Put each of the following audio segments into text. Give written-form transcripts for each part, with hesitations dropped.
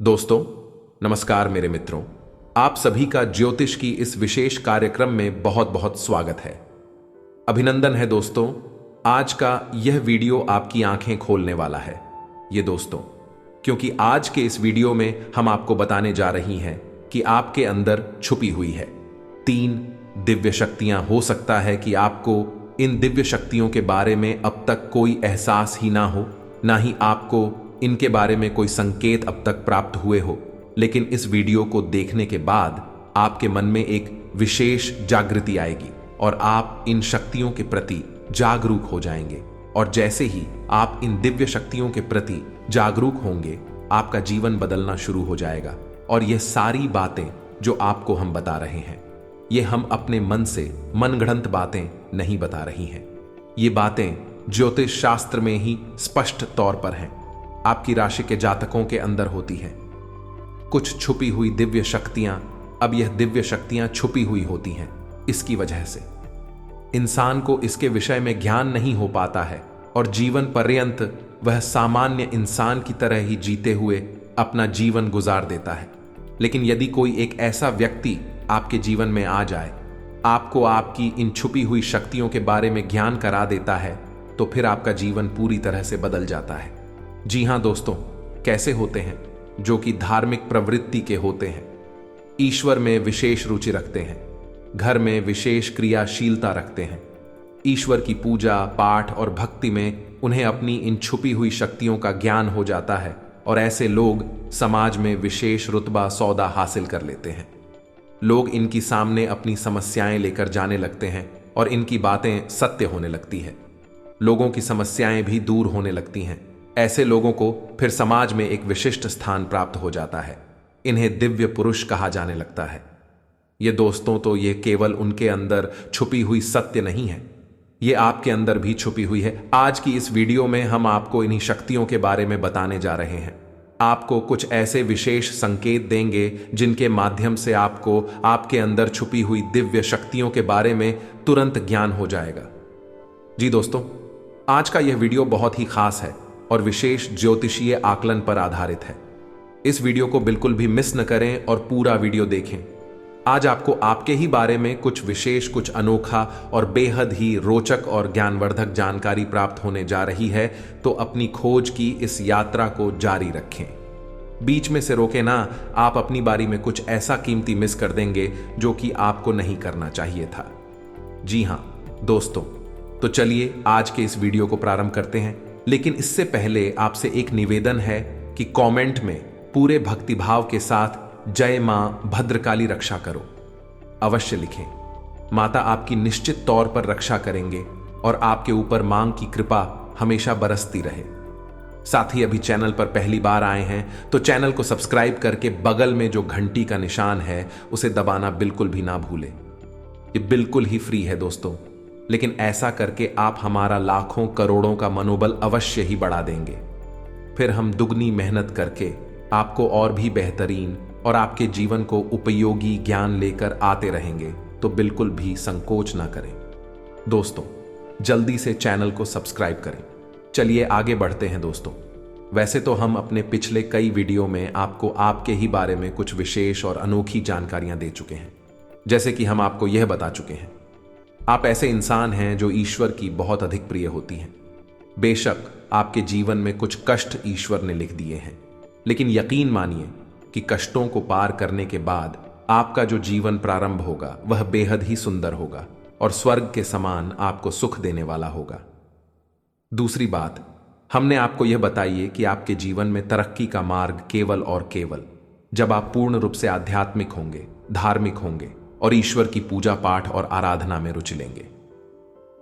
दोस्तों नमस्कार मेरे मित्रों, आप सभी का ज्योतिष की इस विशेष कार्यक्रम में बहुत बहुत स्वागत है। अभिनंदन है दोस्तों, आज का यह वीडियो आपकी आंखें खोलने वाला है। ये दोस्तों, क्योंकि आज के इस वीडियो में हम आपको बताने जा रही हैं कि आपके अंदर छुपी हुई है 3 दिव्य शक्तियां। हो सकता है कि आपको इन दिव्य शक्तियों के बारे में अब तक कोई एहसास ही ना हो, ना ही आपको इनके बारे में कोई संकेत अब तक प्राप्त हुए हो, लेकिन इस वीडियो को देखने के बाद आपके मन में एक विशेष जागृति आएगी और आप इन शक्तियों के प्रति जागरूक हो जाएंगे। और जैसे ही आप इन दिव्य शक्तियों के प्रति जागरूक होंगे, आपका जीवन बदलना शुरू हो जाएगा। और यह सारी बातें जो आपको हम बता रहे हैं, ये हम अपने मन से मनगढ़ंत बातें नहीं बता रही हैं। ये बातें ज्योतिष शास्त्र में ही स्पष्ट तौर पर हैं, आपकी राशि के जातकों के अंदर होती है कुछ छुपी हुई दिव्य शक्तियां। अब यह दिव्य शक्तियां छुपी हुई होती हैं, इसकी वजह से इंसान को इसके विषय में ज्ञान नहीं हो पाता है और जीवन पर्यंत वह सामान्य इंसान की तरह ही जीते हुए अपना जीवन गुजार देता है। लेकिन यदि कोई एक ऐसा व्यक्ति आपके जीवन में आ जाए, आपको आपकी इन छुपी हुई शक्तियों के बारे में ज्ञान करा देता है, तो फिर आपका जीवन पूरी तरह से बदल जाता है। जी हां दोस्तों, कैसे होते हैं? जो कि धार्मिक प्रवृत्ति के होते हैं, ईश्वर में विशेष रुचि रखते हैं, घर में विशेष क्रियाशीलता रखते हैं, ईश्वर की पूजा पाठ और भक्ति में उन्हें अपनी इन छुपी हुई शक्तियों का ज्ञान हो जाता है और ऐसे लोग समाज में विशेष रुतबा सौदा हासिल कर लेते हैं। लोग इनकी सामने अपनी समस्याएं लेकर जाने लगते हैं और इनकी बातें सत्य होने लगती है। लोगों की समस्याएं भी दूर होने लगती हैं। ऐसे लोगों को फिर समाज में एक विशिष्ट स्थान प्राप्त हो जाता है। इन्हें दिव्य पुरुष कहा जाने लगता है। ये दोस्तों, तो ये केवल उनके अंदर छुपी हुई सत्य नहीं है, ये आपके अंदर भी छुपी हुई है। आज की इस वीडियो में हम आपको इन्हीं शक्तियों के बारे में बताने जा रहे हैं। आपको कुछ ऐसे विशेष संकेत देंगे जिनके माध्यम से आपको आपके अंदर छुपी हुई दिव्य शक्तियों के बारे में तुरंत ज्ञान हो जाएगा। जी दोस्तों, आज का यह वीडियो बहुत ही खास है और विशेष ज्योतिषीय आकलन पर आधारित है। इस वीडियो को बिल्कुल भी मिस न करें और पूरा वीडियो देखें। आज आपको आपके ही बारे में कुछ विशेष, कुछ अनोखा और बेहद ही रोचक और ज्ञानवर्धक जानकारी प्राप्त होने जा रही है। तो अपनी खोज की इस यात्रा को जारी रखें, बीच में से रोके ना। आप अपनी बारी में कुछ ऐसा कीमती मिस कर देंगे जो कि आपको नहीं करना चाहिए था। जी हां दोस्तों, तो चलिए आज के इस वीडियो को प्रारंभ करते हैं। लेकिन इससे पहले आपसे एक निवेदन है कि कमेंट में पूरे भक्तिभाव के साथ जय मां भद्रकाली रक्षा करो अवश्य लिखें। माता आपकी निश्चित तौर पर रक्षा करेंगे और आपके ऊपर मां की कृपा हमेशा बरसती रहे। साथ ही अभी चैनल पर पहली बार आए हैं तो चैनल को सब्सक्राइब करके बगल में जो घंटी का निशान है उसे दबाना बिल्कुल भी ना भूलें। ये बिल्कुल ही फ्री है दोस्तों, लेकिन ऐसा करके आप हमारा लाखों करोड़ों का मनोबल अवश्य ही बढ़ा देंगे। फिर हम दुगनी मेहनत करके आपको और भी बेहतरीन और आपके जीवन को उपयोगी ज्ञान लेकर आते रहेंगे। तो बिल्कुल भी संकोच ना करें दोस्तों, जल्दी से चैनल को सब्सक्राइब करें। चलिए आगे बढ़ते हैं दोस्तों। वैसे तो हम अपने पिछले कई वीडियो में आपको आपके ही बारे में कुछ विशेष और अनोखी जानकारियां दे चुके हैं। जैसे कि हम आपको यह बता चुके हैं, आप ऐसे इंसान हैं जो ईश्वर की बहुत अधिक प्रिय होती हैं। बेशक आपके जीवन में कुछ कष्ट ईश्वर ने लिख दिए हैं, लेकिन यकीन मानिए कि कष्टों को पार करने के बाद आपका जो जीवन प्रारंभ होगा वह बेहद ही सुंदर होगा और स्वर्ग के समान आपको सुख देने वाला होगा। दूसरी बात, हमने आपको यह बताइए कि आपके जीवन में तरक्की का मार्ग केवल और केवल जब आप पूर्ण रूप से आध्यात्मिक होंगे, धार्मिक होंगे और ईश्वर की पूजा पाठ और आराधना में रुचि लेंगे।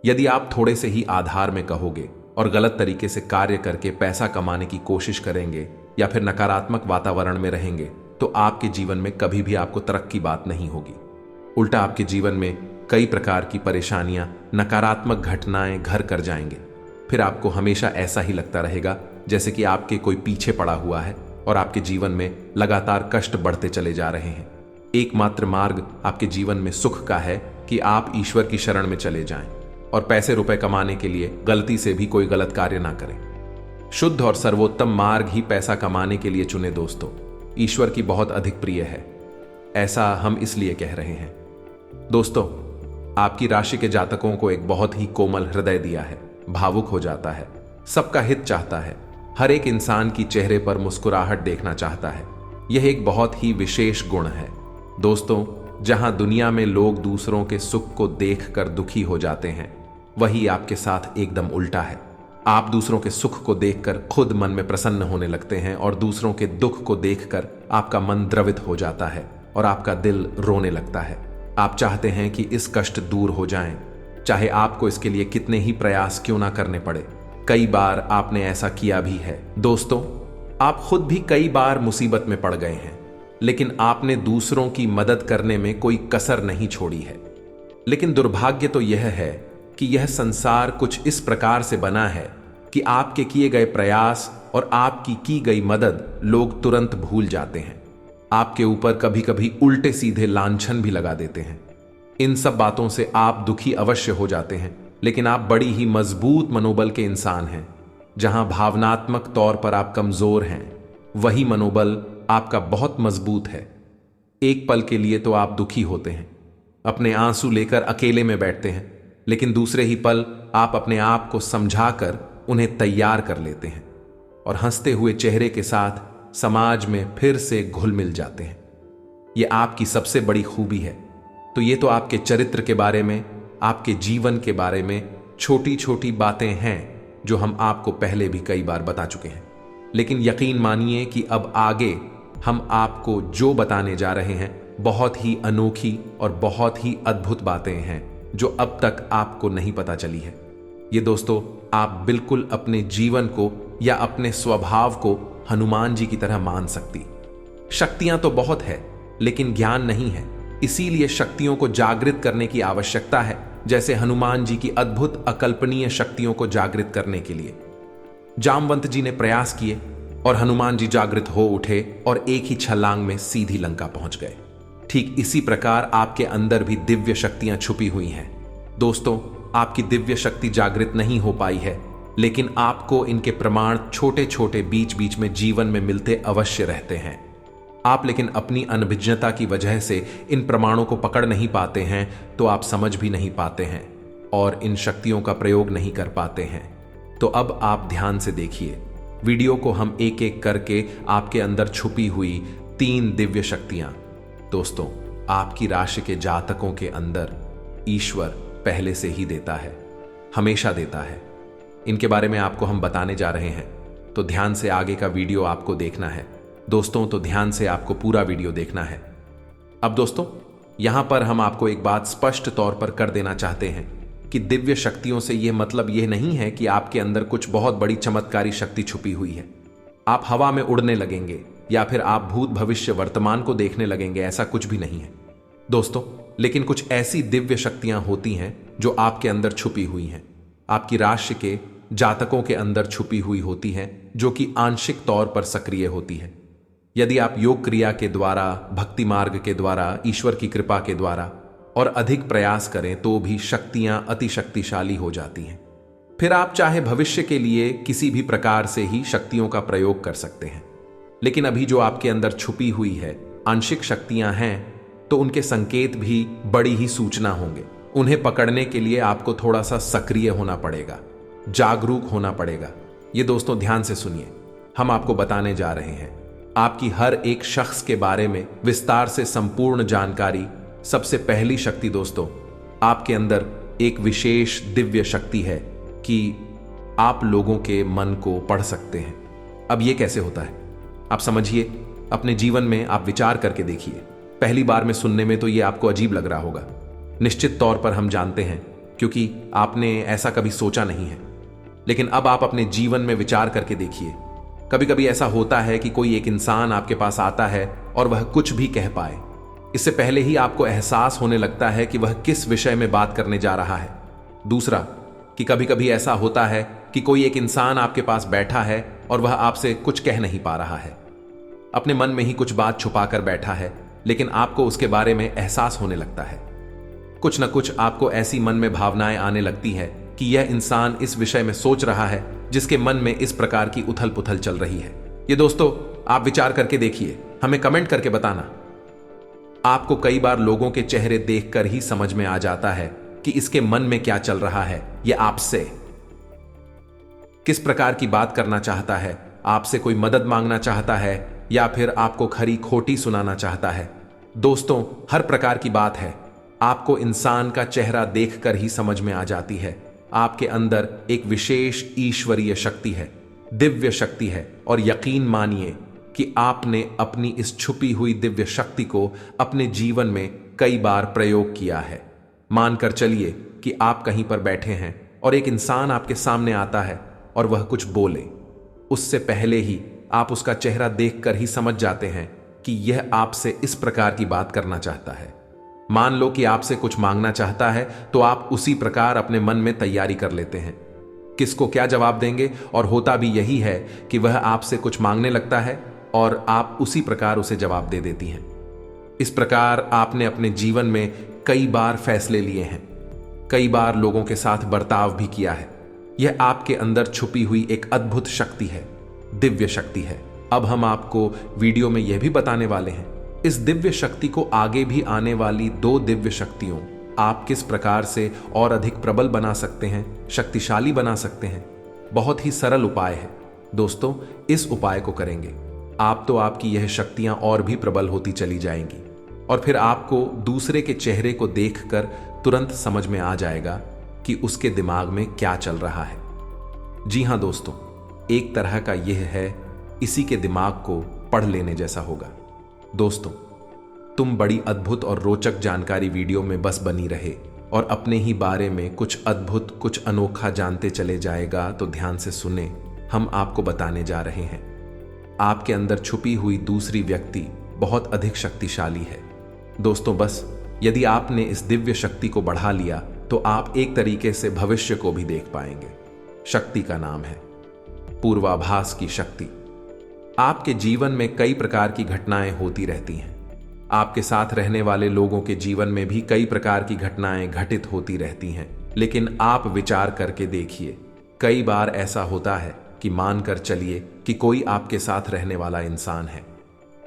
यदि आप थोड़े से ही आधार में कहोगे और गलत तरीके से कार्य करके पैसा कमाने की कोशिश करेंगे या फिर नकारात्मक वातावरण में रहेंगे, तो आपके जीवन में कभी भी आपको तरक्की बात नहीं होगी। उल्टा आपके जीवन में कई प्रकार की परेशानियां, नकारात्मक घटनाएं घर कर जाएंगे। फिर आपको हमेशा ऐसा ही लगता रहेगा जैसे कि आपके कोई पीछे पड़ा हुआ है और आपके जीवन में लगातार कष्ट बढ़ते चले जा रहे हैं। एकमात्र मार्ग आपके जीवन में सुख का है कि आप ईश्वर की शरण में चले जाएं और पैसे रुपए कमाने के लिए गलती से भी कोई गलत कार्य ना करें। शुद्ध और सर्वोत्तम मार्ग ही पैसा कमाने के लिए चुने दोस्तों। ईश्वर की बहुत अधिक प्रिय है। ऐसा हम इसलिए कह रहे हैं। दोस्तों, आपकी राशि के जातकों को एक बहुत ही कोमल हृदय दिया है, भावुक हो जाता है, सबका हित चाहता है, हर एक इंसान की चेहरे पर मुस्कुराहट देखना चाहता है। यह एक बहुत ही विशेष गुण है। दोस्तों, जहां दुनिया में लोग दूसरों के सुख को देखकर दुखी हो जाते हैं, वही आपके साथ एकदम उल्टा है। आप दूसरों के सुख को देखकर खुद मन में प्रसन्न होने लगते हैं और दूसरों के दुख को देखकर आपका मन द्रवित हो जाता है और आपका दिल रोने लगता है। आप चाहते हैं कि इस कष्ट दूर हो जाएं, चाहे आपको इसके लिए कितने ही प्रयास क्यों ना करने पड़े। कई बार आपने ऐसा किया भी है। दोस्तों, आप खुद भी कई बार मुसीबत में पड़ गए हैं, लेकिन आपने दूसरों की मदद करने में कोई कसर नहीं छोड़ी है। लेकिन दुर्भाग्य तो यह है कि यह संसार कुछ इस प्रकार से बना है कि आपके किए गए प्रयास और आपकी की गई मदद लोग तुरंत भूल जाते हैं। आपके ऊपर कभी कभी उल्टे सीधे लांछन भी लगा देते हैं। इन सब बातों से आप दुखी अवश्य हो जाते हैं, लेकिन आप बड़ी ही मजबूत मनोबल के इंसान हैं। जहां भावनात्मक तौर पर आप कमजोर हैं, वही मनोबल आपका बहुत मजबूत है। एक पल के लिए तो आप दुखी होते हैं, अपने आंसू लेकर अकेले में बैठते हैं, लेकिन दूसरे ही पल आप अपने आप को समझाकर उन्हें तैयार कर लेते हैं और हंसते हुए चेहरे के साथ समाज में फिर से घुल मिल जाते हैं। यह आपकी सबसे बड़ी खूबी है। तो ये तो आपके चरित्र के बारे में, आपके जीवन के बारे में छोटी छोटी बातें हैं जो हम आपको पहले भी कई बार बता चुके हैं। लेकिन यकीन मानिए कि अब आगे हम आपको जो बताने जा रहे हैं बहुत ही अनोखी और बहुत ही अद्भुत बातें हैं जो अब तक आपको नहीं पता चली है। ये दोस्तों, आप बिल्कुल अपने जीवन को या अपने स्वभाव को हनुमान जी की तरह मान सकती। शक्तियां तो बहुत है, लेकिन ज्ञान नहीं है। इसीलिए शक्तियों को जागृत करने की आवश्यकता है, जैसे हनुमान जी की अद्भुत अकल्पनीय शक्तियों को जागृत करने के लिए जामवंत जी ने प्रयास किए और हनुमान जी जागृत हो उठे और एक ही छलांग में सीधी लंका पहुंच गए। ठीक इसी प्रकार आपके अंदर भी दिव्य शक्तियां छुपी हुई हैं। दोस्तों, आपकी दिव्य शक्ति जागृत नहीं हो पाई है, लेकिन आपको इनके प्रमाण छोटे छोटे बीच बीच में जीवन में मिलते अवश्य रहते हैं। आप लेकिन अपनी अनभिज्ञता की वजह से इन प्रमाणों को पकड़ नहीं पाते हैं, तो आप समझ भी नहीं पाते हैं और इन शक्तियों का प्रयोग नहीं कर पाते हैं। तो अब आप ध्यान से देखिए, वीडियो को हम एक एक करके आपके अंदर छुपी हुई 3 दिव्य शक्तियां। दोस्तों, आपकी राशि के जातकों के अंदर ईश्वर पहले से ही देता है, हमेशा देता है। इनके बारे में आपको हम बताने जा रहे हैं, तो ध्यान से आगे का वीडियो आपको देखना है। दोस्तों, तो ध्यान से आपको पूरा वीडियो देखना है। अब दोस्तों, यहां पर हम आपको एक बात स्पष्ट तौर पर कर देना चाहते हैं कि दिव्य शक्तियों से यह मतलब यह नहीं है कि आपके अंदर कुछ बहुत बड़ी चमत्कारी शक्ति छुपी हुई है। आप हवा में उड़ने लगेंगे या फिर आप भूत भविष्य वर्तमान को देखने लगेंगे, ऐसा कुछ भी नहीं है दोस्तों। लेकिन कुछ ऐसी दिव्य शक्तियां होती हैं जो आपके अंदर छुपी हुई हैं, आपकी राशि के जातकों के अंदर छुपी हुई होती हैं, जो कि आंशिक तौर पर सक्रिय होती है। यदि आप योग क्रिया के द्वारा, भक्ति मार्ग के द्वारा, ईश्वर की कृपा के द्वारा और अधिक प्रयास करें तो भी शक्तियां अति शक्तिशाली हो जाती हैं। फिर आप चाहे भविष्य के लिए किसी भी प्रकार से ही शक्तियों का प्रयोग कर सकते हैं। लेकिन अभी जो आपके अंदर छुपी हुई है आंशिक शक्तियां हैं, तो उनके संकेत भी बड़ी ही सूचना होंगे। उन्हें पकड़ने के लिए आपको थोड़ा सा सक्रिय होना पड़ेगा, जागरूक होना पड़ेगा। ये दोस्तों ध्यान से सुनिए, हम आपको बताने जा रहे हैं आपकी हर एक शख्स के बारे में विस्तार से संपूर्ण जानकारी। सबसे पहली शक्ति दोस्तों, आपके अंदर एक विशेष दिव्य शक्ति है कि आप लोगों के मन को पढ़ सकते हैं। अब यह कैसे होता है आप समझिए, अपने जीवन में आप विचार करके देखिए। पहली बार में सुनने में तो यह आपको अजीब लग रहा होगा, निश्चित तौर पर हम जानते हैं, क्योंकि आपने ऐसा कभी सोचा नहीं है। लेकिन अब आप अपने जीवन में विचार करके देखिए। कभी कभी ऐसा होता है कि कोई एक इंसान आपके पास आता है और वह कुछ भी कह पाए, इससे पहले ही आपको एहसास होने लगता है कि वह किस विषय में बात करने जा रहा है। दूसरा, कि कभी कभी ऐसा होता है कि कोई एक इंसान आपके पास बैठा है और वह आपसे कुछ कह नहीं पा रहा है, अपने मन में ही कुछ बात छुपाकर बैठा है, लेकिन आपको उसके बारे में एहसास होने लगता है। कुछ न कुछ आपको ऐसी मन में भावनाएं आने लगती है कि यह इंसान इस विषय में सोच रहा है जिसके मन में इस प्रकार की उथल पुथल चल रही है। ये दोस्तों, आप विचार करके देखिए, हमें कमेंट करके बताना। आपको कई बार लोगों के चेहरे देखकर ही समझ में आ जाता है कि इसके मन में क्या चल रहा है, यह आपसे किस प्रकार की बात करना चाहता है, आपसे कोई मदद मांगना चाहता है या फिर आपको खरी खोटी सुनाना चाहता है। दोस्तों, हर प्रकार की बात है आपको इंसान का चेहरा देखकर ही समझ में आ जाती है। आपके अंदर एक विशेष ईश्वरीय शक्ति है, दिव्य शक्ति है, और यकीन मानिए कि आपने अपनी इस छुपी हुई दिव्य शक्ति को अपने जीवन में कई बार प्रयोग किया है। मानकर चलिए कि आप कहीं पर बैठे हैं और एक इंसान आपके सामने आता है और वह कुछ बोले, उससे पहले ही आप उसका चेहरा देखकर ही समझ जाते हैं कि यह आपसे इस प्रकार की बात करना चाहता है। मान लो कि आपसे कुछ मांगना चाहता है तो आप उसी प्रकार अपने मन में तैयारी कर लेते हैं किसको क्या जवाब देंगे, और होता भी यही है कि वह आपसे कुछ मांगने लगता है और आप उसी प्रकार उसे जवाब दे देती हैं। इस प्रकार आपने अपने जीवन में कई बार फैसले लिए हैं, कई बार लोगों के साथ बर्ताव भी किया है। यह आपके अंदर छुपी हुई एक अद्भुत शक्ति है, दिव्य शक्ति है। अब हम आपको वीडियो में यह भी बताने वाले हैं इस दिव्य शक्ति को आगे भी आने वाली 2 दिव्य शक्तियों आप किस प्रकार से और अधिक प्रबल बना सकते हैं, शक्तिशाली बना सकते हैं। बहुत ही सरल उपाय है दोस्तों, इस उपाय को करेंगे आप तो आपकी यह शक्तियां और भी प्रबल होती चली जाएंगी और फिर आपको दूसरे के चेहरे को देखकर तुरंत समझ में आ जाएगा कि उसके दिमाग में क्या चल रहा है। जी हां दोस्तों, एक तरह का यह है इसी के दिमाग को पढ़ लेने जैसा होगा। दोस्तों, तुम बड़ी अद्भुत और रोचक जानकारी वीडियो में बस बनी रहे और अपने ही बारे में कुछ अद्भुत, कुछ अनोखा जानते चले जाएगा तो ध्यान से सुने। हम आपको बताने जा रहे हैं आपके अंदर छुपी हुई दूसरी व्यक्ति बहुत अधिक शक्तिशाली है। दोस्तों, बस यदि आपने इस दिव्य शक्ति को बढ़ा लिया तो आप एक तरीके से भविष्य को भी देख पाएंगे। शक्ति का नाम है पूर्वाभास की शक्ति। आपके जीवन में कई प्रकार की घटनाएं होती रहती हैं। आपके साथ रहने वाले लोगों के जीवन में भी कई प्रकार की घटनाएं घटित होती रहती हैं, लेकिन आप विचार करके देखिए, कई बार ऐसा होता है कि मानकर चलिए कि कोई आपके साथ रहने वाला इंसान है,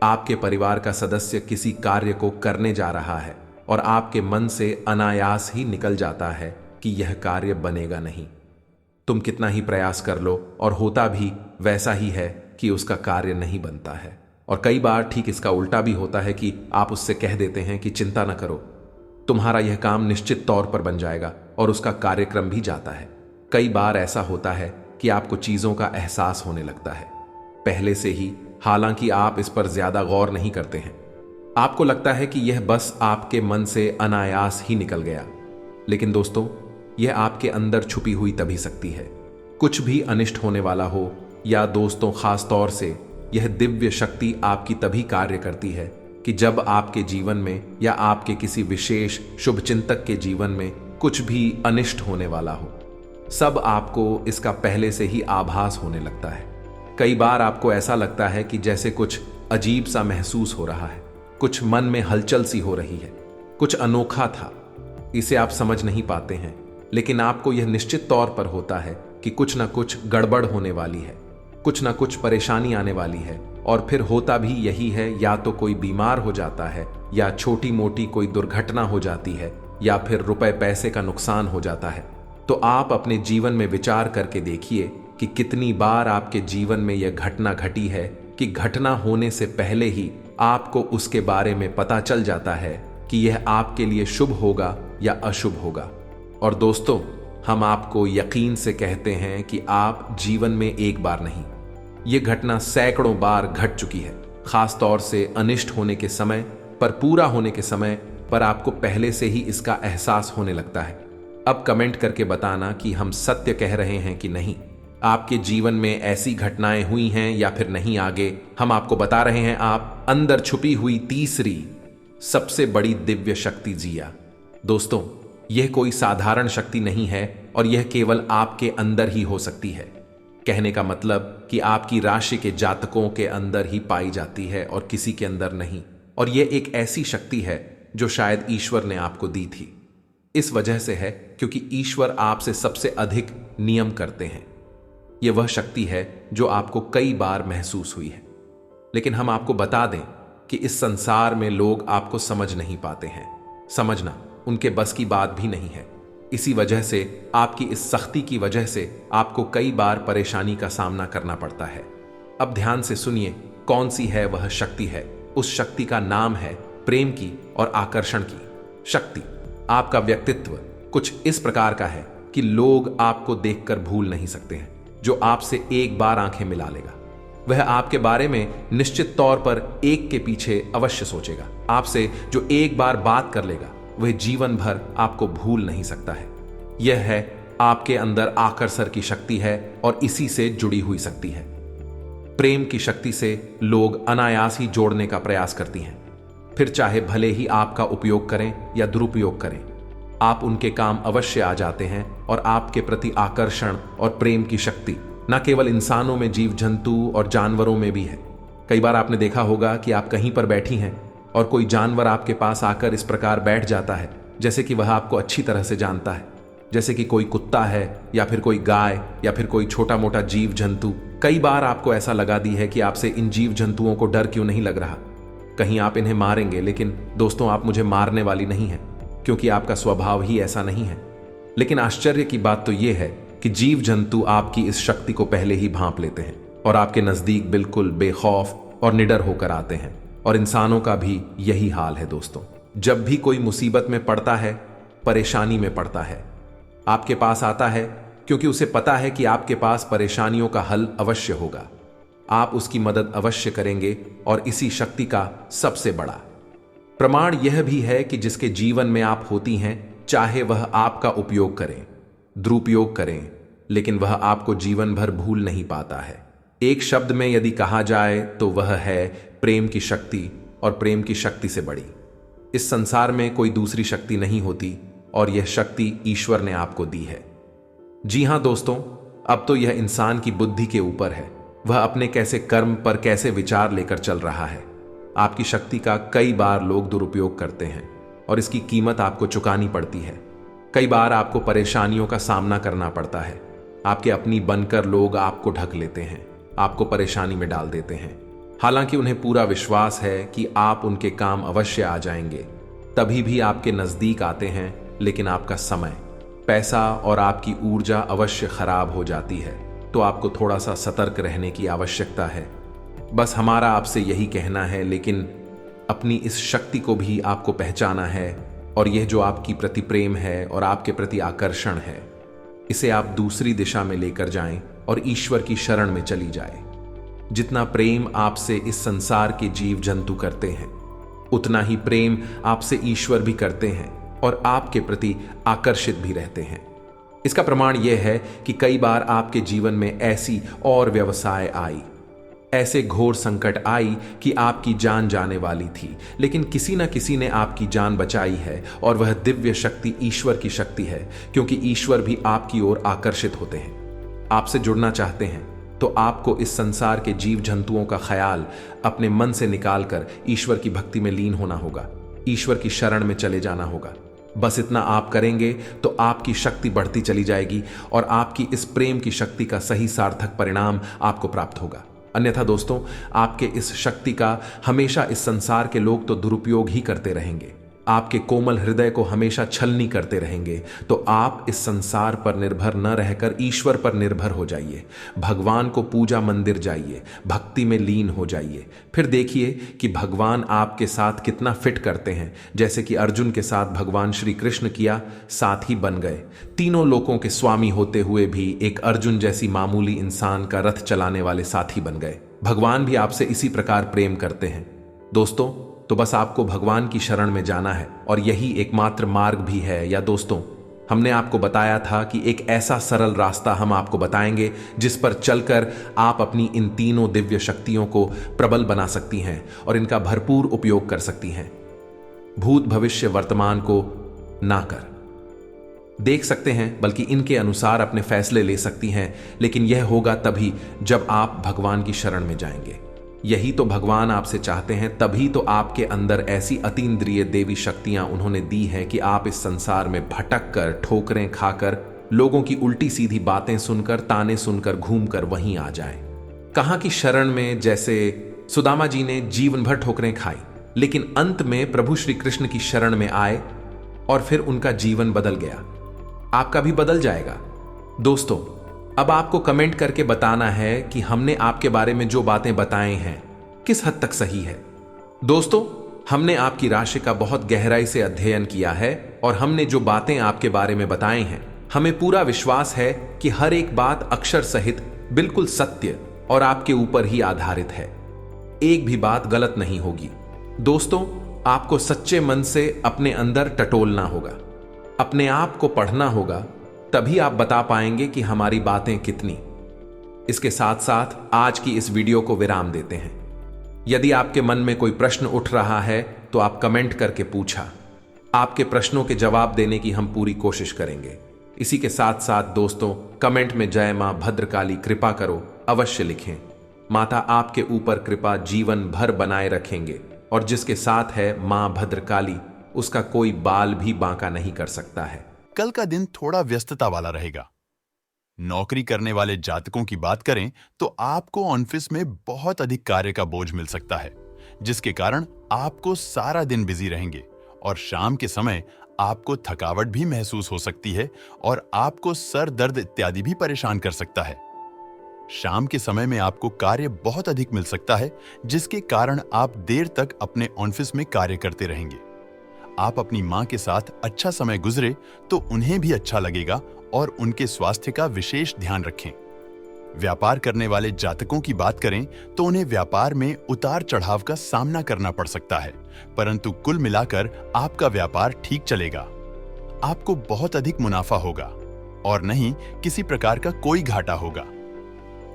आपके परिवार का सदस्य किसी कार्य को करने जा रहा है और आपके मन से अनायास ही निकल जाता है कि यह कार्य बनेगा नहीं। तुम कितना ही प्रयास कर लो और होता भी वैसा ही है कि उसका कार्य नहीं बनता है। और कई बार ठीक इसका उल्टा भी होता है कि आप उससे कह देते हैं कि चिंता न करो, तुम्हारा यह काम निश्चित तौर पर बन जाएगा, और उसका कार्यक्रम भी जाता है। कई बार ऐसा होता है कि आपको चीजों का एहसास होने लगता है पहले से ही, हालांकि आप इस पर ज्यादा गौर नहीं करते हैं। आपको लगता है कि यह बस आपके मन से अनायास ही निकल गया, लेकिन दोस्तों, यह आपके अंदर छुपी हुई तभी शक्ति है। कुछ भी अनिष्ट होने वाला हो या दोस्तों, खास तौर से यह दिव्य शक्ति आपकी तभी कार्य करती है कि जब आपके जीवन में या आपके किसी विशेष शुभचिंतक के जीवन में कुछ भी अनिष्ट होने वाला हो। सब आपको इसका पहले से ही आभास होने लगता है। कई बार आपको ऐसा लगता है कि जैसे कुछ अजीब सा महसूस हो रहा है, कुछ मन में हलचल सी हो रही है, कुछ अनोखा था। इसे आप समझ नहीं पाते हैं, लेकिन आपको यह निश्चित तौर पर होता है कि कुछ ना कुछ गड़बड़ होने वाली है, कुछ ना कुछ परेशानी आने वाली है। और फिर होता भी यही है, या तो कोई बीमार हो जाता है, या छोटी मोटी कोई दुर्घटना हो जाती है, या फिर रुपए पैसे का नुकसान हो जाता है। तो आप अपने जीवन में विचार करके देखिए कि कितनी बार आपके जीवन में यह घटना घटी है कि घटना होने से पहले ही आपको उसके बारे में पता चल जाता है कि यह आपके लिए शुभ होगा या अशुभ होगा। और दोस्तों, हम आपको यकीन से कहते हैं कि आप जीवन में एक बार नहीं, यह घटना सैकड़ों बार घट चुकी है। खास तौर से अनिष्ट होने के समय पर, पूरा होने के समय पर आपको पहले से ही इसका एहसास होने लगता है। अब कमेंट करके बताना कि हम सत्य कह रहे हैं कि नहीं। आपके जीवन में ऐसी घटनाएं हुई हैं या फिर नहीं, आगे हम आपको बता रहे हैं। आप अंदर छुपी हुई तीसरी सबसे बड़ी दिव्य शक्ति जिया। दोस्तों, यह कोई साधारण शक्ति नहीं है और यह केवल आपके अंदर ही हो सकती है। कहने का मतलब कि आपकी राशि के जातकों के अंदर ही पाई जाती है और किसी के अंदर नहीं। और यह एक ऐसी शक्ति है जो शायद ईश्वर ने आपको दी थी। इस वजह से है क्योंकि ईश्वर आपसे सबसे अधिक नियम करते हैं। यह वह शक्ति है जो आपको कई बार महसूस हुई है। लेकिन हम आपको बता दें कि इस संसार में लोग आपको समझ नहीं पाते हैं। समझना उनके बस की बात भी नहीं है। इसी वजह से आपकी इस सख्ती की वजह से आपको कई बार परेशानी का सामना करना पड़ता है। अब ध्यान से सुनिए कौन सी है वह शक्ति है। उस शक्ति का नाम है प्रेम की और आकर्षण की शक्ति। आपका व्यक्तित्व कुछ इस प्रकार का है कि लोग आपको देखकर भूल नहीं सकते हैं। जो आपसे एक बार आंखें मिला लेगा वह आपके बारे में निश्चित तौर पर एक के पीछे अवश्य सोचेगा। आपसे जो एक बार बात कर लेगा वह जीवन भर आपको भूल नहीं सकता है। यह है आपके अंदर आकर्षण की शक्ति है और इसी से जुड़ी हुई शक्ति है। प्रेम की शक्ति से लोग अनायास ही जोड़ने का प्रयास करती हैं, फिर चाहे भले ही आपका उपयोग करें या दुरुपयोग करें, आप उनके काम अवश्य आ जाते हैं। और आपके प्रति आकर्षण और प्रेम की शक्ति न केवल इंसानों में, जीव जंतु और जानवरों में भी है। कई बार आपने देखा होगा कि आप कहीं पर बैठी हैं और कोई जानवर आपके पास आकर इस प्रकार बैठ जाता है जैसे कि वह आपको अच्छी तरह से जानता है। जैसे कि कोई कुत्ता है या फिर कोई गाय या फिर कोई छोटा मोटा जीव जंतु। कई बार आपको ऐसा लगा दी है कि आपसे इन जीव जंतुओं को डर क्यों नहीं लग रहा, कहीं आप इन्हें मारेंगे। लेकिन दोस्तों, आप मुझे मारने वाली नहीं हैं, क्योंकि आपका स्वभाव ही ऐसा नहीं है। लेकिन आश्चर्य की बात तो यह है कि जीव जंतु आपकी इस शक्ति को पहले ही भांप लेते हैं और आपके नजदीक बिल्कुल बेखौफ और निडर होकर आते हैं। और इंसानों का भी यही हाल है दोस्तों। जब भी कोई मुसीबत में पड़ता है, परेशानी में पड़ता है, आपके पास आता है क्योंकि उसे पता है कि आपके पास परेशानियों का हल अवश्य होगा। आप उसकी मदद अवश्य करेंगे। और इसी शक्ति का सबसे बड़ा प्रमाण यह भी है कि जिसके जीवन में आप होती हैं, चाहे वह आपका उपयोग करें, दुरुपयोग करें, लेकिन वह आपको जीवन भर भूल नहीं पाता है। एक शब्द में यदि कहा जाए तो वह है प्रेम की शक्ति। और प्रेम की शक्ति से बड़ी इस संसार में कोई दूसरी शक्ति नहीं होती, और यह शक्ति ईश्वर ने आपको दी है। जी हां दोस्तों, अब तो यह इंसान की बुद्धि के ऊपर है, वह अपने कैसे कर्म पर कैसे विचार लेकर चल रहा है। आपकी शक्ति का कई बार लोग दुरुपयोग करते हैं और इसकी कीमत आपको चुकानी पड़ती है। कई बार आपको परेशानियों का सामना करना पड़ता है। आपके अपनी बनकर लोग आपको ढक लेते हैं, आपको परेशानी में डाल देते हैं। हालांकि उन्हें पूरा विश्वास है कि आप उनके काम अवश्य आ जाएंगे, तभी भी आपके नजदीक आते हैं। लेकिन आपका समय, पैसा और आपकी ऊर्जा अवश्य खराब हो जाती है। तो आपको थोड़ा सा सतर्क रहने की आवश्यकता है। बस हमारा आपसे यही कहना है। लेकिन अपनी इस शक्ति को भी आपको पहचाना है, और यह जो आपकी प्रति प्रेम है और आपके प्रति आकर्षण है, इसे आप दूसरी दिशा में लेकर जाएं और ईश्वर की शरण में चली जाए। जितना प्रेम आपसे इस संसार के जीव जंतु करते हैं, उतना ही प्रेम आपसे ईश्वर भी करते हैं और आपके प्रति आकर्षित भी रहते हैं। इसका प्रमाण यह है कि कई बार आपके जीवन में ऐसी और व्यवसाय आई, ऐसे घोर संकट आई कि आपकी जान जाने वाली थी, लेकिन किसी न किसी ने आपकी जान बचाई है। और वह दिव्य शक्ति ईश्वर की शक्ति है, क्योंकि ईश्वर भी आपकी ओर आकर्षित होते हैं। आपसे जुड़ना चाहते हैं तो आपको इस संसार के जीव जंतुओं का ख्याल अपने मन से निकालकर ईश्वर की भक्ति में लीन होना होगा, ईश्वर की शरण में चले जाना होगा। बस इतना आप करेंगे तो आपकी शक्ति बढ़ती चली जाएगी और आपकी इस प्रेम की शक्ति का सही सार्थक परिणाम आपको प्राप्त होगा। अन्यथा दोस्तों, आपके इस शक्ति का हमेशा इस संसार के लोग तो दुरुपयोग ही करते रहेंगे, आपके कोमल हृदय को हमेशा छलनी करते रहेंगे। तो आप इस संसार पर निर्भर न रहकर ईश्वर पर निर्भर हो जाइए। भगवान को पूजा मंदिर जाइए, भक्ति में लीन हो जाइए। फिर देखिए कि भगवान आपके साथ कितना फिट करते हैं। जैसे कि अर्जुन के साथ भगवान श्री कृष्ण किया, साथ ही बन गए। तीनों लोकों के स्वामी होते हुए भी एक अर्जुन जैसी मामूली इंसान का रथ चलाने वाले साथी बन गए। भगवान भी आपसे इसी प्रकार प्रेम करते हैं दोस्तों। तो बस आपको भगवान की शरण में जाना है, और यही एकमात्र मार्ग भी है। या दोस्तों, हमने आपको बताया था कि एक ऐसा सरल रास्ता हम आपको बताएंगे जिस पर चलकर आप अपनी इन तीनों दिव्य शक्तियों को प्रबल बना सकती हैं और इनका भरपूर उपयोग कर सकती हैं। भूत, भविष्य, वर्तमान को ना कर देख सकते हैं, बल्कि इनके अनुसार अपने फैसले ले सकती हैं। लेकिन यह होगा तभी जब आप भगवान की शरण में जाएंगे। यही तो भगवान आपसे चाहते हैं। तभी तो आपके अंदर ऐसी अतीन्द्रिय देवी शक्तियां उन्होंने दी हैं कि आप इस संसार में भटक कर, ठोकरें खाकर, लोगों की उल्टी सीधी बातें सुनकर, ताने सुनकर, घूमकर वहीं आ जाएं। कहां की शरण में? जैसे सुदामा जी ने जीवन भर ठोकरें खाई, लेकिन अंत में प्रभु श्री कृष्ण की शरण में आए और फिर उनका जीवन बदल गया। आपका भी बदल जाएगा। दोस्तों, अब आपको कमेंट करके बताना है कि हमने आपके बारे में जो बातें बताई हैं किस हद तक सही है। दोस्तों, हमने आपकी राशि का बहुत गहराई से अध्ययन किया है और हमने जो बातें आपके बारे में बताई हैं, हमें पूरा विश्वास है कि हर एक बात अक्षर सहित बिल्कुल सत्य और आपके ऊपर ही आधारित है। एक भी बात गलत नहीं होगी। दोस्तों, आपको सच्चे मन से अपने अंदर टटोलना होगा, अपने आप को पढ़ना होगा, तभी आप बता पाएंगे कि हमारी बातें कितनी। इसके साथ साथ आज की इस वीडियो को विराम देते हैं। यदि आपके मन में कोई प्रश्न उठ रहा है तो आप कमेंट करके पूछा। आपके प्रश्नों के जवाब देने की हम पूरी कोशिश करेंगे। इसी के साथ साथ दोस्तों, कमेंट में जय मां भद्रकाली कृपा करो अवश्य लिखें। माता आपके ऊपर कृपा जीवन भर बनाए रखेंगे और जिसके साथ है मां भद्रकाली, उसका कोई बाल भी बांका नहीं कर सकता है। कल का दिन थोड़ा व्यस्तता वाला रहेगा। नौकरी करने वाले जातकों की बात करें तो आपको ऑफिस में बहुत अधिक कार्य का बोझ मिल सकता है, जिसके कारण आपको सारा दिन बिजी रहेंगे और शाम के समय आपको थकावट भी महसूस हो सकती है और आपको सर दर्द इत्यादि भी परेशान कर सकता है। शाम के समय में आपको कार्य बहुत अधिक मिल सकता है, जिसके कारण आप देर तक अपने ऑफिस में कार्य करते रहेंगे। आप अपनी मां के साथ अच्छा समय गुजरे तो उन्हें भी अच्छा लगेगा और उनके स्वास्थ्य का विशेष ध्यान रखें। व्यापार करने वाले जातकों की बात करें तो उन्हें व्यापार में उतार चढ़ाव का सामना करना पड़ सकता है, परंतु कुल मिलाकर आपका व्यापार ठीक चलेगा। आपको बहुत अधिक मुनाफा होगा और नहीं किसी प्रकार का कोई घाटा होगा।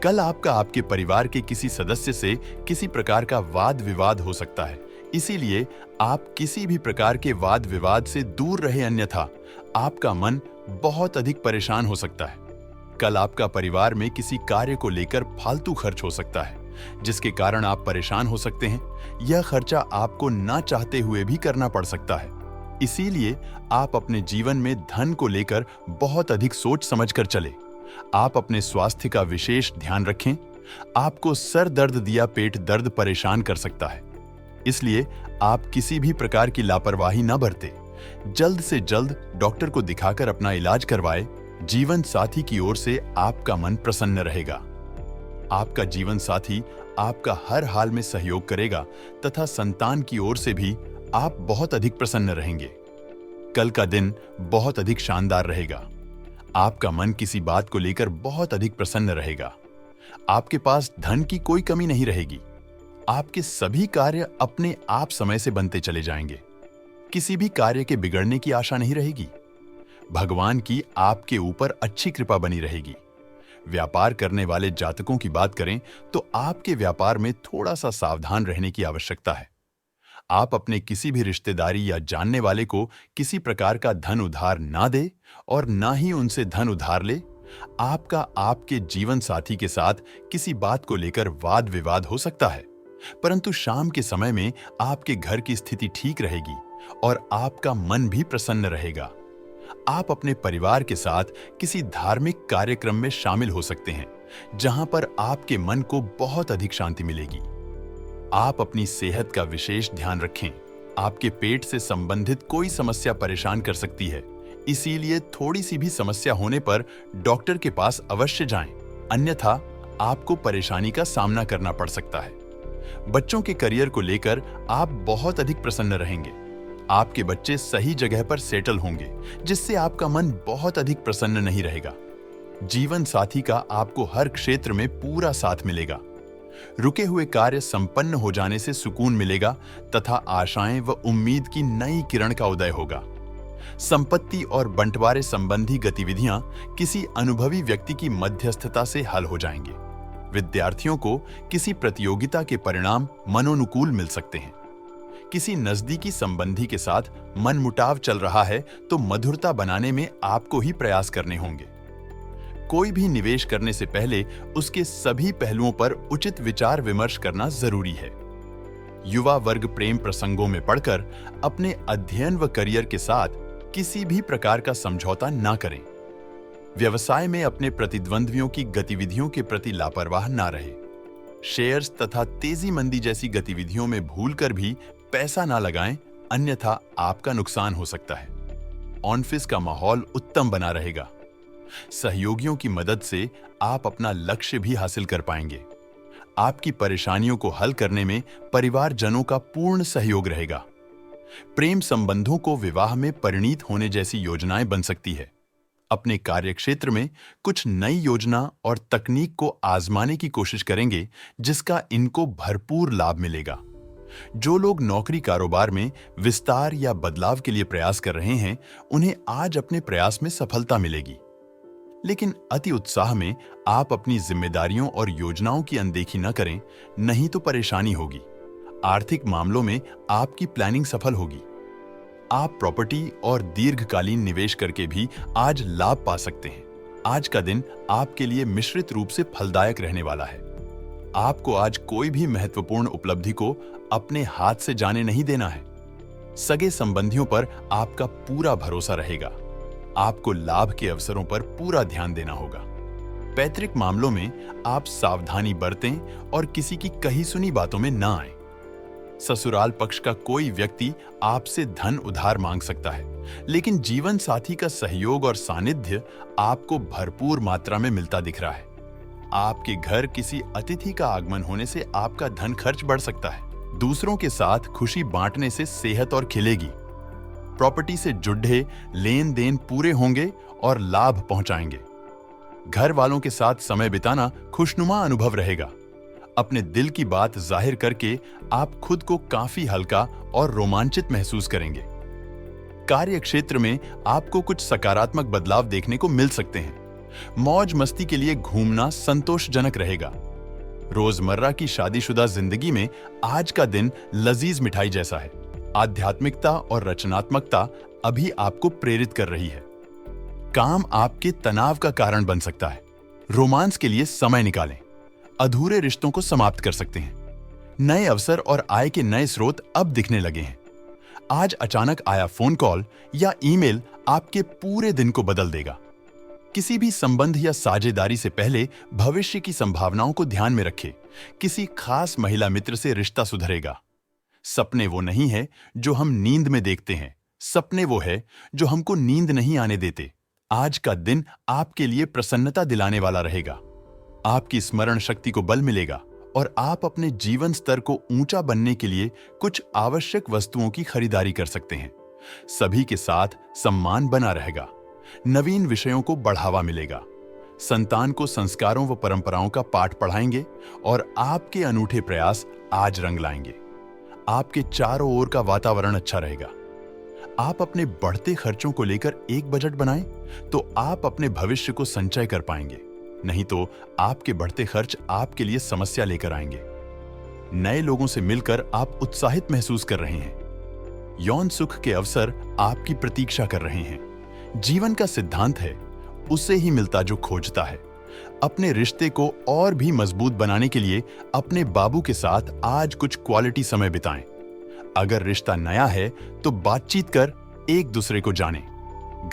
कल आपका आपके परिवार के किसी सदस्य से किसी प्रकार का वाद विवाद हो सकता है, इसीलिए आप किसी भी प्रकार के वाद विवाद से दूर रहे, अन्यथा आपका मन बहुत अधिक परेशान हो सकता है। कल आपका परिवार में किसी कार्य को लेकर फालतू खर्च हो सकता है, जिसके कारण आप परेशान हो सकते हैं। यह खर्चा आपको ना चाहते हुए भी करना पड़ सकता है, इसीलिए आप अपने जीवन में धन को लेकर बहुत अधिक सोच समझकर चले। आप अपने स्वास्थ्य का विशेष ध्यान रखें। आपको सर दर्द दिया पेट दर्द परेशान कर सकता है, इसलिए आप किसी भी प्रकार की लापरवाही न बरतें। जल्द से जल्द डॉक्टर को दिखाकर अपना इलाज करवाएं। जीवन साथी की ओर से आपका मन प्रसन्न रहेगा। आपका जीवन साथी आपका हर हाल में सहयोग करेगा तथा संतान की ओर से भी आप बहुत अधिक प्रसन्न रहेंगे। कल का दिन बहुत अधिक शानदार रहेगा। आपका मन किसी बात को लेकर बहुत अधिक प्रसन्न रहेगा। आपके पास धन की कोई कमी नहीं रहेगी। आपके सभी कार्य अपने आप समय से बनते चले जाएंगे। किसी भी कार्य के बिगड़ने की आशा नहीं रहेगी। भगवान की आपके ऊपर अच्छी कृपा बनी रहेगी। व्यापार करने वाले जातकों की बात करें तो आपके व्यापार में थोड़ा सा सावधान रहने की आवश्यकता है। आप अपने किसी भी रिश्तेदारी या जानने वाले को किसी प्रकार का धन उधार ना दे और ना ही उनसे धन उधार ले। आपका आपके जीवन साथी के साथ किसी बात को लेकर वाद विवाद हो सकता है, परंतु शाम के समय में आपके घर की स्थिति ठीक रहेगी और आपका मन भी प्रसन्न रहेगा। आप अपने परिवार के साथ किसी धार्मिक कार्यक्रम में शामिल हो सकते हैं, जहां पर आपके मन को बहुत अधिक शांति मिलेगी। आप अपनी सेहत का विशेष ध्यान रखें। आपके पेट से संबंधित कोई समस्या परेशान कर सकती है, इसीलिए थोड़ी सी भी समस्या होने पर डॉक्टर के पास अवश्य जाएं, अन्यथा आपको परेशानी का सामना करना पड़ सकता है। बच्चों के करियर को लेकर आप बहुत अधिक प्रसन्न रहेंगे। आपके बच्चे सही जगह पर सेटल होंगे, जिससे आपका मन बहुत अधिक प्रसन्न नहीं रहेगा। जीवन साथी का आपको हर क्षेत्र में पूरा साथ मिलेगा। रुके हुए कार्य संपन्न हो जाने से सुकून मिलेगा तथा आशाएं व उम्मीद की नई किरण का उदय होगा। संपत्ति और बंटवारे संबंधी गतिविधियां किसी अनुभवी व्यक्ति की मध्यस्थता से हल हो जाएंगे। विद्यार्थियों को किसी प्रतियोगिता के परिणाम मनोनुकूल मिल सकते हैं। किसी नजदीकी संबंधी के साथ मनमुटाव चल रहा है तो मधुरता बनाने में आपको ही प्रयास करने होंगे। कोई भी निवेश करने से पहले उसके सभी पहलुओं पर उचित विचार विमर्श करना जरूरी है। युवा वर्ग प्रेम प्रसंगों में पड़कर अपने अध्ययन व करियर के साथ किसी भी प्रकार का समझौता ना करें। व्यवसाय में अपने प्रतिद्वंद्वियों की गतिविधियों के प्रति लापरवाह ना रहे। शेयर्स तथा तेजी मंदी जैसी गतिविधियों में भूलकर भी पैसा ना लगाएं, अन्यथा आपका नुकसान हो सकता है। ऑफिस का माहौल उत्तम बना रहेगा। सहयोगियों की मदद से आप अपना लक्ष्य भी हासिल कर पाएंगे। आपकी परेशानियों को हल करने में परिवारजनों का पूर्ण सहयोग रहेगा। प्रेम संबंधों को विवाह में परिणीत होने जैसी योजनाएं बन सकती है। अपने कार्यक्षेत्र में कुछ नई योजना और तकनीक को आजमाने की कोशिश करेंगे, जिसका इनको भरपूर लाभ मिलेगा। जो लोग नौकरी कारोबार में विस्तार या बदलाव के लिए प्रयास कर रहे हैं, उन्हें आज अपने प्रयास में सफलता मिलेगी। लेकिन अति उत्साह में आप अपनी जिम्मेदारियों और योजनाओं की अनदेखी न करें, नहीं तो परेशानी होगी। आर्थिक मामलों में आपकी प्लानिंग सफल होगी। आप प्रॉपर्टी और दीर्घकालीन निवेश करके भी आज लाभ पा सकते हैं। आज का दिन आपके लिए मिश्रित रूप से फलदायक रहने वाला है। आपको आज कोई भी महत्वपूर्ण उपलब्धि को अपने हाथ से जाने नहीं देना है। सगे संबंधियों पर आपका पूरा भरोसा रहेगा। आपको लाभ के अवसरों पर पूरा ध्यान देना होगा। पैतृक मामलों में आप सावधानी बरतें और किसी की कही सुनी बातों में ना आएं। ससुराल पक्ष का कोई व्यक्ति आपसे धन उधार मांग सकता है, लेकिन जीवन साथी का सहयोग और सानिध्य आपको भरपूर मात्रा में मिलता दिख रहा है। आपके घर किसी अतिथि का आगमन होने से आपका धन खर्च बढ़ सकता है। दूसरों के साथ खुशी बांटने से सेहत और खिलेगी। प्रॉपर्टी से जुड़े लेन देन पूरे होंगे और लाभ पहुंचाएंगे। घर वालों के साथ समय बिताना खुशनुमा अनुभव रहेगा। अपने दिल की बात जाहिर करके आप खुद को काफी हल्का और रोमांचित महसूस करेंगे। कार्य क्षेत्र में आपको कुछ सकारात्मक बदलाव देखने को मिल सकते हैं। मौज मस्ती के लिए घूमना संतोषजनक रहेगा। रोजमर्रा की शादीशुदा जिंदगी में आज का दिन लजीज मिठाई जैसा है। आध्यात्मिकता और रचनात्मकता अभी आपको प्रेरित कर रही है। काम आपके तनाव का कारण बन सकता है। रोमांस के लिए समय निकालें। अधूरे रिश्तों को समाप्त कर सकते हैं। नए अवसर और आय के नए स्रोत अब दिखने लगे हैं। आज अचानक आया फोन कॉल या ईमेल आपके पूरे दिन को बदल देगा। किसी भी संबंध या साझेदारी से पहले भविष्य की संभावनाओं को ध्यान में रखें। किसी खास महिला मित्र से रिश्ता सुधरेगा। सपने वो नहीं है जो हम नींद में देखते हैं, सपने वो है जो हमको नींद नहीं आने देते। आज का दिन आपके लिए प्रसन्नता दिलाने वाला रहेगा। आपकी स्मरण शक्ति को बल मिलेगा और आप अपने जीवन स्तर को ऊंचा बनने के लिए कुछ आवश्यक वस्तुओं की खरीदारी कर सकते हैं। सभी के साथ सम्मान बना रहेगा। नवीन विषयों को बढ़ावा मिलेगा। संतान को संस्कारों व परंपराओं का पाठ पढ़ाएंगे और आपके अनूठे प्रयास आज रंग लाएंगे। आपके चारों ओर का वातावरण अच्छा रहेगा। आप अपने बढ़ते खर्चों को लेकर एक बजट बनाएं तो आप अपने भविष्य को संचय कर पाएंगे, नहीं तो आपके बढ़ते खर्च आपके लिए समस्या लेकर आएंगे। नए लोगों से मिलकर आप उत्साहित महसूस कर रहे हैं। यौन सुख के अवसर आपकी प्रतीक्षा कर रहे हैं। जीवन का सिद्धांत है, उसे ही मिलता जो खोजता है। अपने रिश्ते को और भी मजबूत बनाने के लिए अपने बाबू के साथ आज कुछ क्वालिटी समय बिताएं। अगर रिश्ता नया है तो बातचीत कर एक दूसरे को जानें।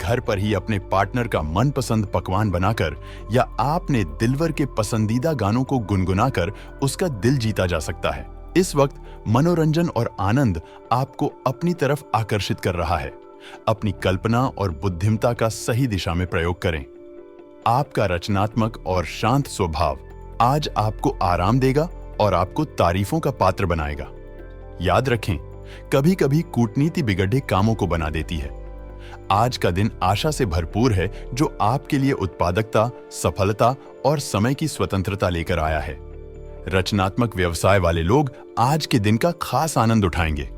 घर पर ही अपने पार्टनर का मनपसंद पकवान बनाकर या आपने दिलवर के पसंदीदा गानों को गुनगुनाकर उसका दिल जीता जा सकता है। इस वक्त मनोरंजन और आनंद आपको अपनी तरफ आकर्षित कर रहा है। अपनी कल्पना और बुद्धिमत्ता का सही दिशा में प्रयोग करें। आपका रचनात्मक और शांत स्वभाव आज आपको आराम देगा और आपको तारीफों का पात्र बनाएगा। याद रखें, कभी-कभी कूटनीति बिगड़े कामों को बना देती है। आज का दिन आशा से भरपूर है जो आपके लिए उत्पादकता, सफलता और समय की स्वतंत्रता लेकर आया है। रचनात्मक व्यवसाय वाले लोग आज के दिन का खास आनंद उठाएंगे।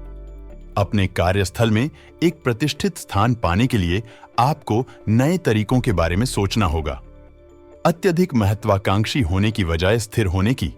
अपने कार्यस्थल में एक प्रतिष्ठित स्थान पाने के लिए आपको नए तरीकों के बारे में सोचना होगा। अत्यधिक महत्वाकांक्षी होने की बजाय स्थिर होने की